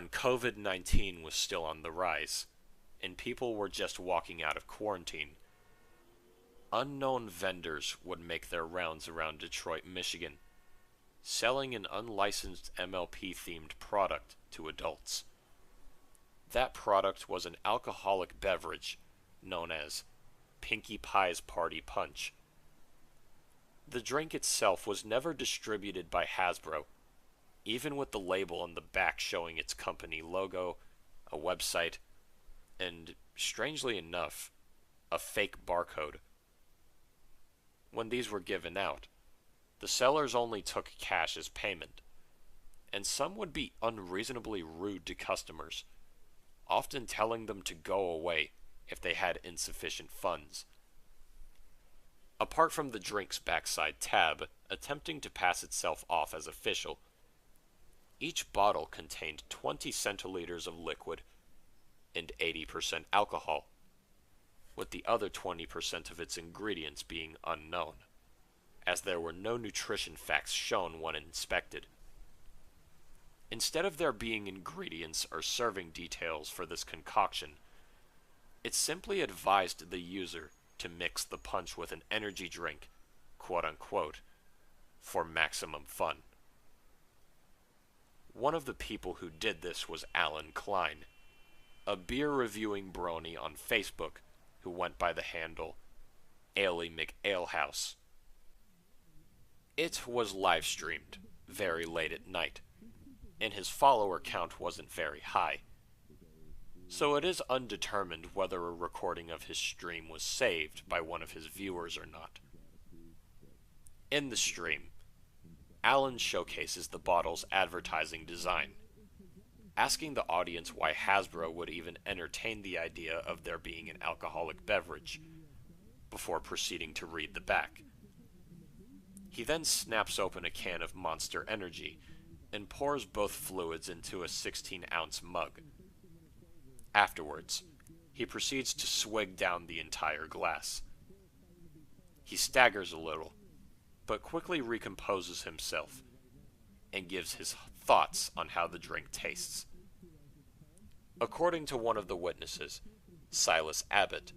when COVID-19 was still on the rise, and people were just walking out of quarantine, unknown vendors would make their rounds around Detroit, Michigan, selling an unlicensed MLP-themed product to adults. That product was an alcoholic beverage known as Pinkie Pie's Party Punch. The drink itself was never distributed by Hasbro, even with the label on the back showing its company logo, a website, and, strangely enough, a fake barcode. When these were given out, the sellers only took cash as payment, and some would be unreasonably rude to customers, often telling them to go away if they had insufficient funds. Apart from the drink's backside tab, attempting to pass itself off as official, each bottle contained 20 centiliters of liquid and 80% alcohol, with the other 20% of its ingredients being unknown, as there were no nutrition facts shown when inspected. Instead of there being ingredients or serving details for this concoction, it simply advised the user to mix the punch with an energy drink, quote-unquote, for maximum fun. One of the people who did this was Alan Klein, a beer-reviewing brony on Facebook who went by the handle Ailey McAlehouse. It was live-streamed very late at night, and his follower count wasn't very high, so it is undetermined whether a recording of his stream was saved by one of his viewers or not. In the stream, Alan showcases the bottle's advertising design, asking the audience why Hasbro would even entertain the idea of there being an alcoholic beverage, before proceeding to read the back. He then snaps open a can of Monster Energy and pours both fluids into a 16-ounce mug. Afterwards, he proceeds to swig down the entire glass. He staggers a little, but quickly recomposes himself and gives his thoughts on how the drink tastes. According to one of the witnesses, Silas Abbott,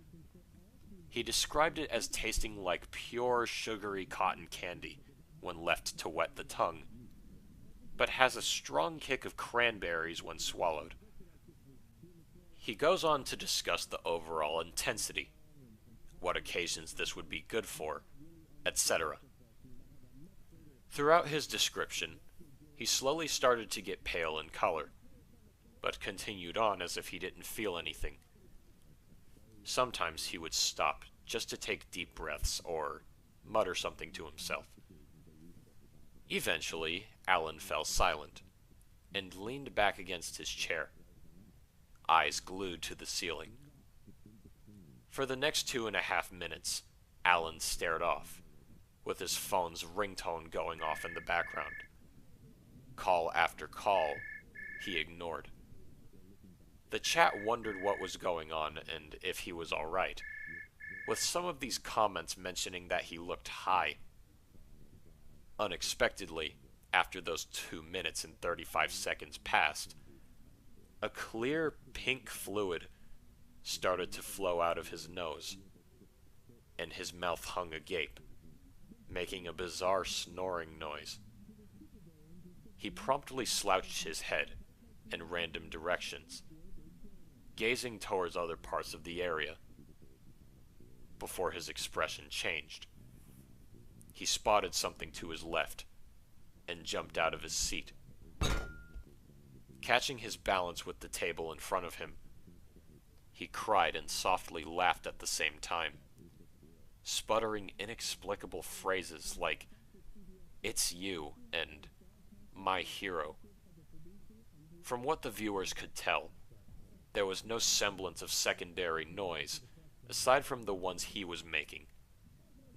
he described it as tasting like pure sugary cotton candy when left to wet the tongue, but has a strong kick of cranberries when swallowed. He goes on to discuss the overall intensity, what occasions this would be good for, etc. Throughout his description, he slowly started to get pale in color, but continued on as if he didn't feel anything. Sometimes he would stop just to take deep breaths or mutter something to himself. Eventually, Alan fell silent and leaned back against his chair, eyes glued to the ceiling. For the next 2.5 minutes, Alan stared off, with his phone's ringtone going off in the background. Call after call, he ignored. The chat wondered what was going on and if he was alright, with some of these comments mentioning that he looked high. Unexpectedly, after those 2 minutes and 35 seconds passed, a clear pink fluid started to flow out of his nose, and his mouth hung agape, making a bizarre snoring noise. He promptly slouched his head in random directions, gazing towards other parts of the area, before his expression changed. He spotted something to his left and jumped out of his seat. Catching his balance with the table in front of him, he cried and softly laughed at the same time, sputtering inexplicable phrases like, "It's you," and "my hero." From what the viewers could tell, there was no semblance of secondary noise, aside from the ones he was making,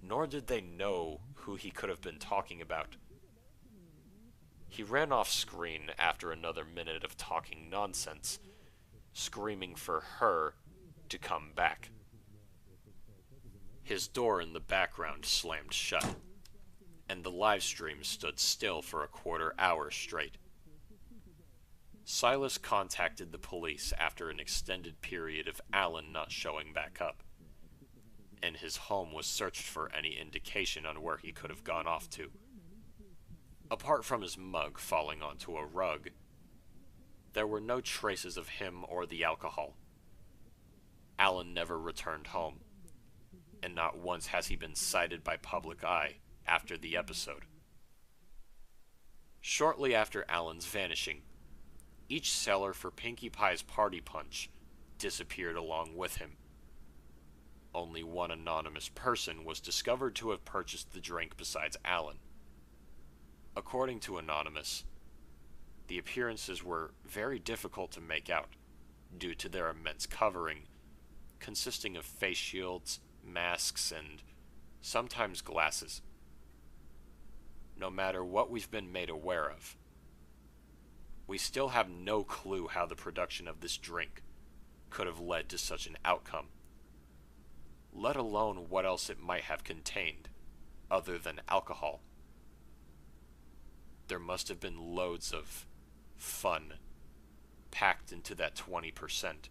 nor did they know who he could have been talking about. He ran off screen after another minute of talking nonsense, screaming for her to come back. His door in the background slammed shut, and the live stream stood still for a quarter hour straight. Silas contacted the police after an extended period of Alan not showing back up, and his home was searched for any indication on where he could have gone off to. Apart from his mug falling onto a rug, there were no traces of him or the alcohol. Alan never returned home, and not once has he been sighted by public eye after the episode. Shortly after Alan's vanishing, each seller for Pinkie Pie's Party Punch disappeared along with him. Only one anonymous person was discovered to have purchased the drink besides Alan. According to Anonymous, the appearances were very difficult to make out due to their immense covering, consisting of face shields, masks, and sometimes glasses. No matter what we've been made aware of, we still have no clue how the production of this drink could have led to such an outcome, let alone what else it might have contained, other than alcohol. There must have been loads of fun packed into that 20%.